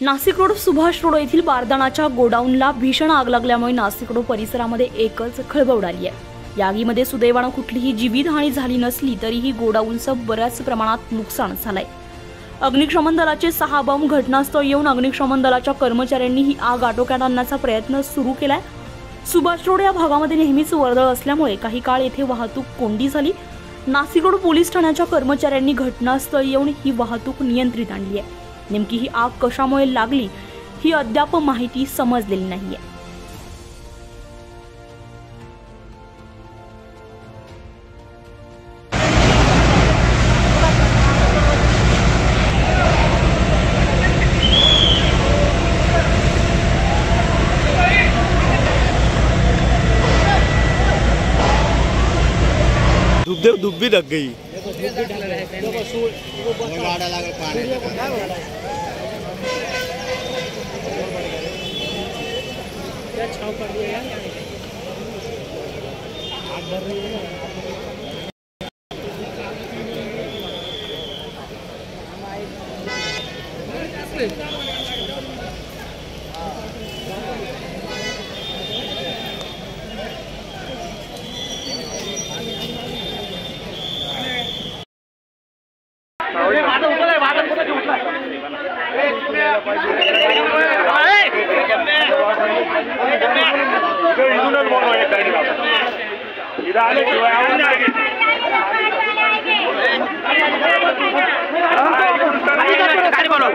Nashik road Subhash road येथील बारदानाच्या गोडाऊनला भीषण आग लागल्यामुळे नाशिक रोड परिसरामध्ये एकच खळबळ उडाली आहे। या आगीमध्ये सुदैवाने कुठलीही जीवितहानी झाली नसली तरीही गोडाऊनचं बऱ्याच प्रमाणात नुकसान झालंय। अग्निशमन दलाचे 6 बंब घटनास्थळी येऊन अग्निशमन दलाच्या कर्मचाऱ्यांनी ही आग आटोक्यात आणण्याचा प्रयत्न सुरू केलाय। सुभाष रोड या भागामध्ये नेहमीच वर्दळ असल्यामुळे काही काळ येथे वाहतूक कोंडी झाली। नाशिक रोड पोलीस ठाण्याच्या कर्मचाऱ्यांनी घटनास्थळी येऊन ही वाहतूक नियंत्रित आणली आहे। नेमकी ही आग कशामुळे लागली ही अद्याप माहिती समजलेली नाहीये। दुब्बी लग गई। गाड़ी बोलो